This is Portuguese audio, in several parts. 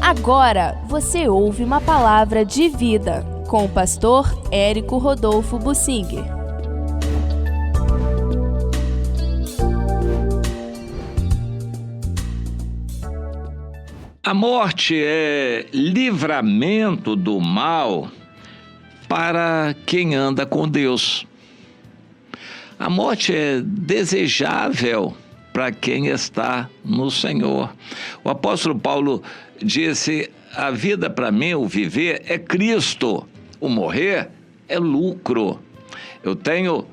Agora você ouve uma palavra de vida com o pastor Érico Rodolfo Bussinger. A morte é livramento do mal para quem anda com Deus. A morte é desejável para quem está no Senhor. O apóstolo Paulo disse: a vida para mim, o viver, é Cristo. O morrer é lucro. Eu tenho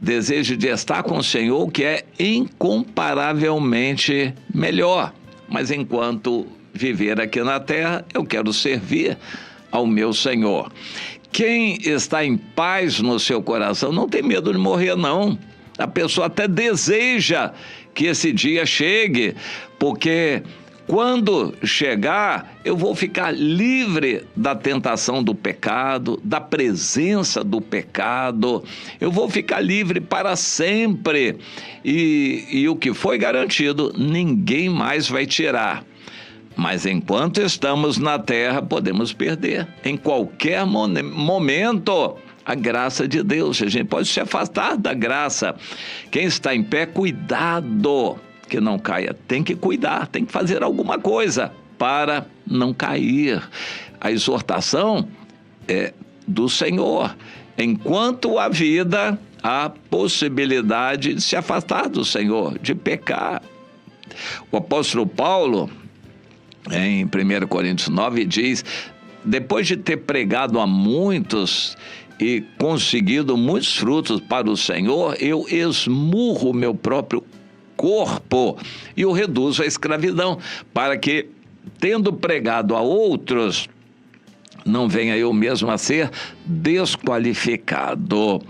desejo de estar com o Senhor, que é incomparavelmente melhor. Mas enquanto viver aqui na terra, eu quero servir ao meu Senhor. Quem está em paz no seu coração não tem medo de morrer, não. A pessoa até deseja que esse dia chegue, porque quando chegar, eu vou ficar livre da tentação do pecado, da presença do pecado. Eu vou ficar livre para sempre. E o que foi garantido, ninguém mais vai tirar. Mas enquanto estamos na terra, podemos perder. Em qualquer momento, a graça de Deus. A gente pode se afastar da graça. Quem está em pé, cuidado que não caia. Tem que cuidar, tem que fazer alguma coisa para não cair. A exortação é do Senhor. Enquanto há vida, há possibilidade de se afastar do Senhor, de pecar. O apóstolo Paulo, em 1 Coríntios 9, diz: depois de ter pregado a muitos e conseguido muitos frutos para o Senhor, eu esmurro o meu próprio corpo e o reduzo à escravidão, para que, tendo pregado a outros, não venha eu mesmo a ser desqualificado.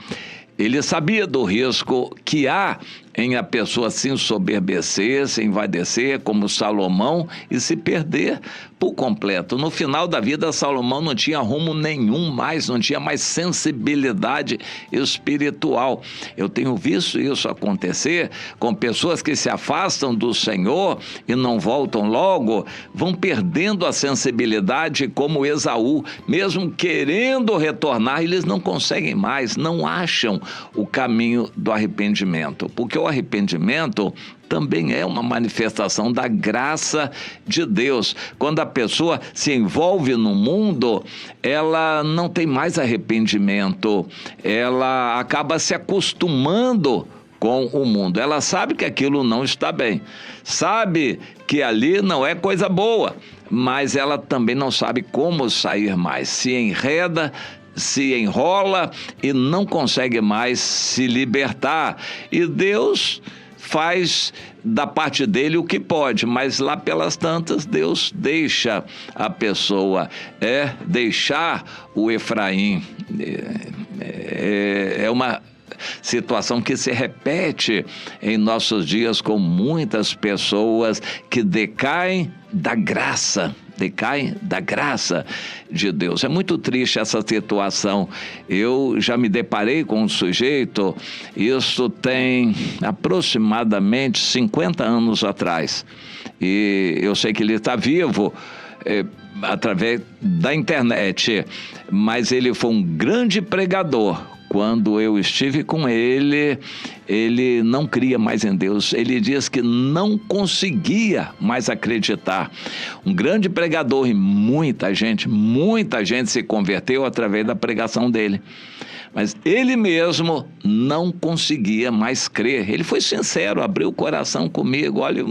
Ele sabia do risco que há em a pessoa se ensoberbecer, se envaidecer, como Salomão, e se perder por completo. No final da vida, Salomão não tinha rumo nenhum mais, não tinha mais sensibilidade espiritual. Eu tenho visto isso acontecer com pessoas que se afastam do Senhor e não voltam logo, vão perdendo a sensibilidade, como Esaú. Mesmo querendo retornar, eles não conseguem mais, não acham o caminho do arrependimento, porque o arrependimento também é uma manifestação da graça de Deus. Quando a pessoa se envolve no mundo, ela não tem mais arrependimento, ela acaba se acostumando com o mundo. Ela sabe que aquilo não está bem, sabe que ali não é coisa boa, mas ela também não sabe como sair mais. Se enreda, se enrola e não consegue mais se libertar. E Deus faz da parte dele o que pode, mas lá pelas tantas Deus deixa a pessoa, deixar o Efraim. É uma situação que se repete em nossos dias com muitas pessoas que decaem da graça de Deus. É muito triste essa situação. Eu já me deparei com um sujeito, isso tem aproximadamente 50 anos atrás, e eu sei que ele está vivo através da internet, mas ele foi um grande pregador. Quando eu estive com ele, ele não cria mais em Deus. Ele diz que não conseguia mais acreditar. Um grande pregador, e muita gente se converteu através da pregação dele. Mas ele mesmo não conseguia mais crer. Ele foi sincero, abriu o coração comigo. Olha,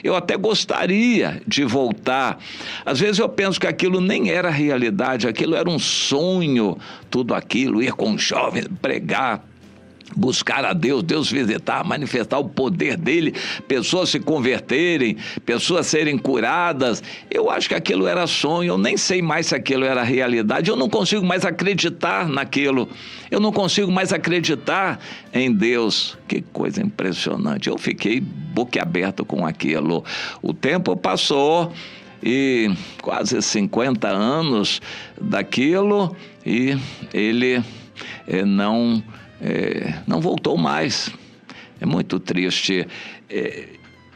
eu até gostaria de voltar. Às vezes eu penso que aquilo nem era realidade, aquilo era um sonho, tudo aquilo, ir com jovens, pregar, buscar a Deus, Deus visitar, manifestar o poder dele, pessoas se converterem, pessoas serem curadas. Eu acho que aquilo era sonho, eu nem sei mais se aquilo era realidade, eu não consigo mais acreditar naquilo, eu não consigo mais acreditar em Deus. Que coisa impressionante, eu fiquei boquiaberto com aquilo. O tempo passou e quase 50 anos daquilo, e ele não voltou mais. É muito triste.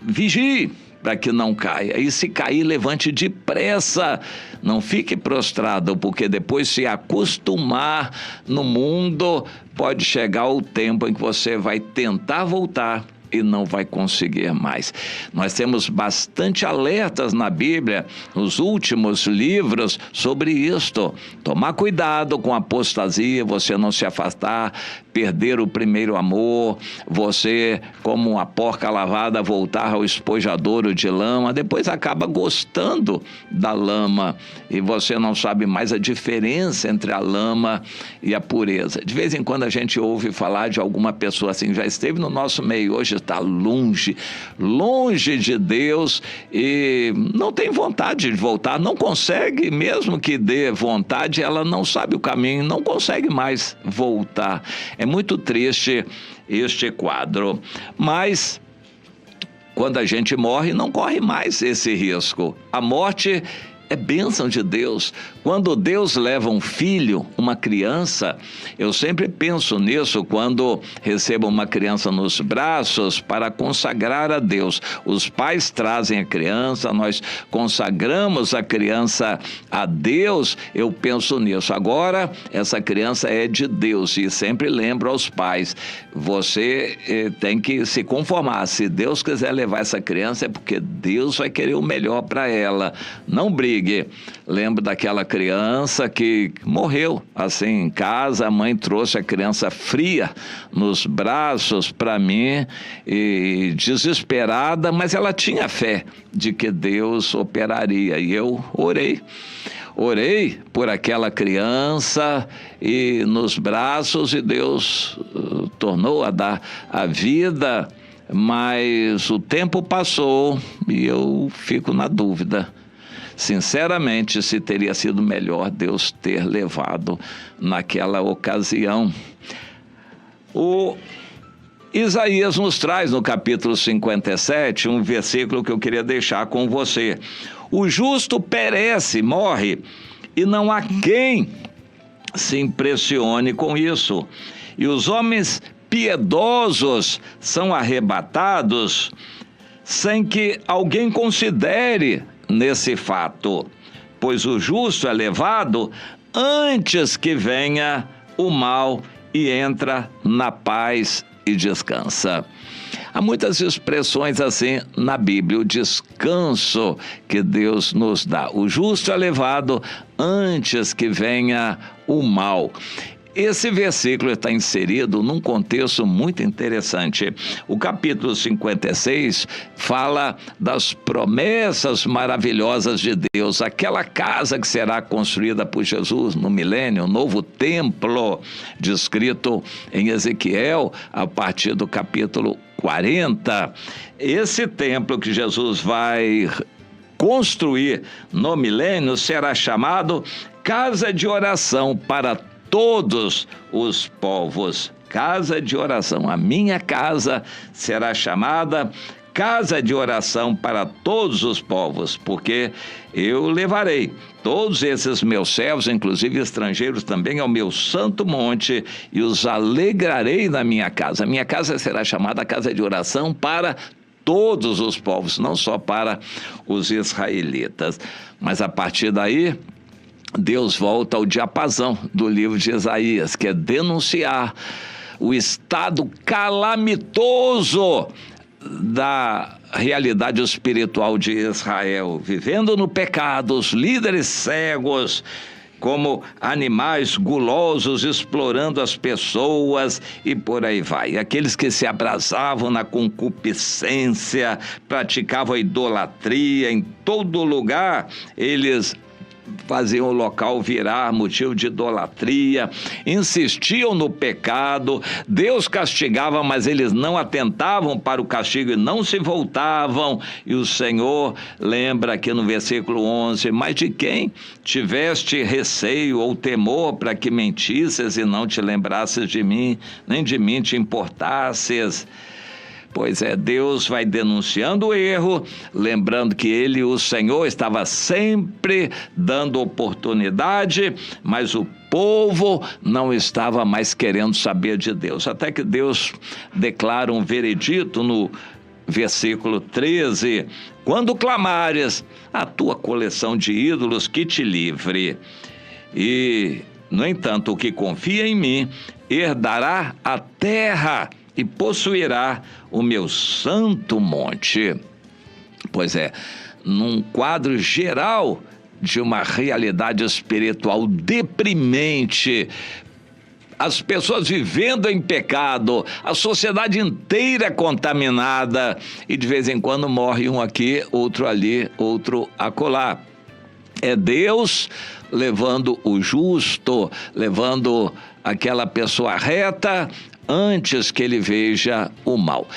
Vigie, para que não caia. E se cair, levante depressa. Não fique prostrado, porque depois se acostumar no mundo, pode chegar o tempo em que você vai tentar voltar e não vai conseguir mais. Nós temos bastante alertas na Bíblia, nos últimos livros, sobre isto. Tomar cuidado com a apostasia, você não se afastar, perder o primeiro amor, você, como uma porca lavada, voltar ao espojadouro de lama, depois acaba gostando da lama e você não sabe mais a diferença entre a lama e a pureza. De vez em quando a gente ouve falar de alguma pessoa assim, já esteve no nosso meio, hoje está longe de Deus e não tem vontade de voltar, não consegue, mesmo que dê vontade, ela não sabe o caminho, não consegue mais voltar. É muito triste este quadro, mas quando a gente morre, não corre mais esse risco. A morte é bênção de Deus. Quando Deus leva um filho, uma criança, eu sempre penso nisso quando recebo uma criança nos braços para consagrar a Deus. Os pais trazem a criança, nós consagramos a criança a Deus, eu penso nisso. Agora, essa criança é de Deus e sempre lembro aos pais, você tem que se conformar. Se Deus quiser levar essa criança, é porque Deus vai querer o melhor para ela. Não brigue. Lembro daquela criança que morreu assim em casa, a mãe trouxe a criança fria nos braços para mim e desesperada, mas ela tinha fé de que Deus operaria e eu orei por aquela criança e nos braços e Deus tornou a dar a vida, mas o tempo passou e eu fico na dúvida. Sinceramente, se teria sido melhor Deus ter levado naquela ocasião. O Isaías nos traz no capítulo 57 um versículo que eu queria deixar com você. O justo perece, morre, e não há quem se impressione com isso. E os homens piedosos são arrebatados sem que alguém considere nesse fato, pois o justo é levado antes que venha o mal e entra na paz e descansa. Há muitas expressões assim na Bíblia, o descanso que Deus nos dá. O justo é levado antes que venha o mal. Esse versículo está inserido num contexto muito interessante. O capítulo 56 fala das promessas maravilhosas de Deus, aquela casa que será construída por Jesus no milênio, o novo templo, descrito em Ezequiel, a partir do capítulo 40. Esse templo que Jesus vai construir no milênio será chamado Casa de Oração para todos os povos. Casa de oração. A minha casa será chamada Casa de Oração para todos os povos, porque eu levarei todos esses meus servos, inclusive estrangeiros também, ao meu santo monte e os alegrarei na minha casa. A minha casa será chamada Casa de Oração para todos os povos, não só para os israelitas. Mas a partir daí, Deus volta ao diapasão do livro de Isaías, que é denunciar o estado calamitoso da realidade espiritual de Israel, vivendo no pecado, os líderes cegos, como animais gulosos, explorando as pessoas e por aí vai. Aqueles que se abrasavam na concupiscência, praticavam a idolatria em todo lugar, eles faziam o local virar motivo de idolatria, insistiam no pecado, Deus castigava, mas eles não atentavam para o castigo e não se voltavam, e o Senhor lembra aqui no versículo 11, mas de quem tiveste receio ou temor para que mentisses e não te lembrasses de mim, nem de mim te importasses? Pois é, Deus vai denunciando o erro, lembrando que Ele, o Senhor, estava sempre dando oportunidade, mas o povo não estava mais querendo saber de Deus. Até que Deus declara um veredito no Versículo 13: quando clamares, a tua coleção de ídolos que te livre. E, no entanto, o que confia em mim herdará a terra e possuirá o meu santo monte. Pois é, num quadro geral de uma realidade espiritual deprimente, as pessoas vivendo em pecado, a sociedade inteira contaminada, e de vez em quando morre um aqui, outro ali, outro acolá. É Deus levando o justo, levando aquela pessoa reta antes que ele veja o mal.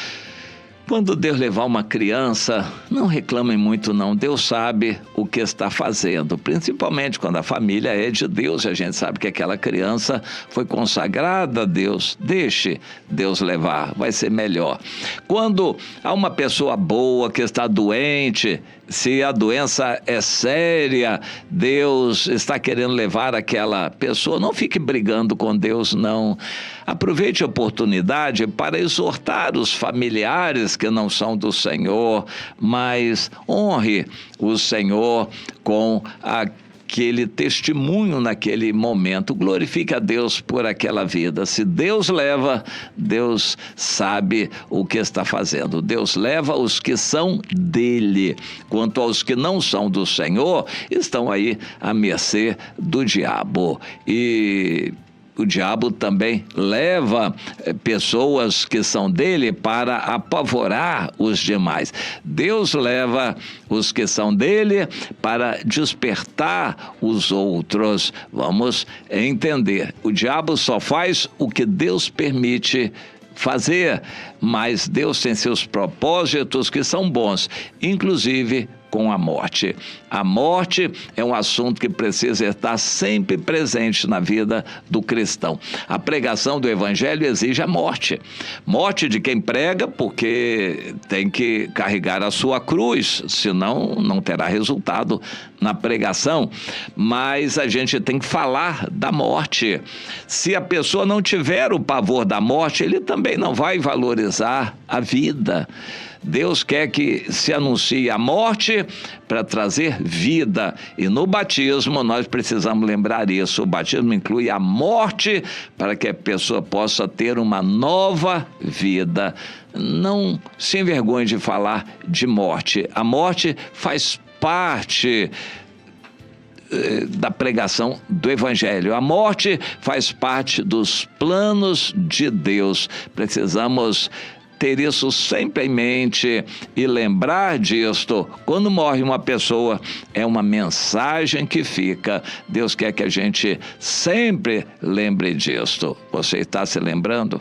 Quando Deus levar uma criança, não reclamem muito não, Deus sabe o que está fazendo, principalmente quando a família é de Deus, a gente sabe que aquela criança foi consagrada a Deus, deixe Deus levar, vai ser melhor. Quando há uma pessoa boa que está doente, se a doença é séria, Deus está querendo levar aquela pessoa, não fique brigando com Deus não, aproveite a oportunidade para exortar os familiares que não são do Senhor, mas honre o Senhor com aquele testemunho naquele momento, glorifique a Deus por aquela vida. Se Deus leva, Deus sabe o que está fazendo, Deus leva os que são dele, quanto aos que não são do Senhor, estão aí à mercê do diabo. E o diabo também leva pessoas que são dele para apavorar os demais. Deus leva os que são dele para despertar os outros. Vamos entender. O diabo só faz o que Deus permite fazer, mas Deus tem seus propósitos que são bons, inclusive com a morte. A morte é um assunto que precisa estar sempre presente na vida do cristão. A pregação do evangelho exige a morte. Morte de quem prega, porque tem que carregar a sua cruz, senão não terá resultado na pregação. Mas a gente tem que falar da morte. Se a pessoa não tiver o pavor da morte, ele também não vai valorizar a vida. Deus quer que se anuncie a morte para trazer vida. E no batismo nós precisamos lembrar isso. O batismo inclui a morte para que a pessoa possa ter uma nova vida. Não se envergonhe de falar de morte. A morte faz parte da pregação do evangelho. A morte faz parte dos planos de Deus. Precisamos ter isso sempre em mente e lembrar disto. Quando morre uma pessoa, é uma mensagem que fica. Deus quer que a gente sempre lembre disto. Você está se lembrando?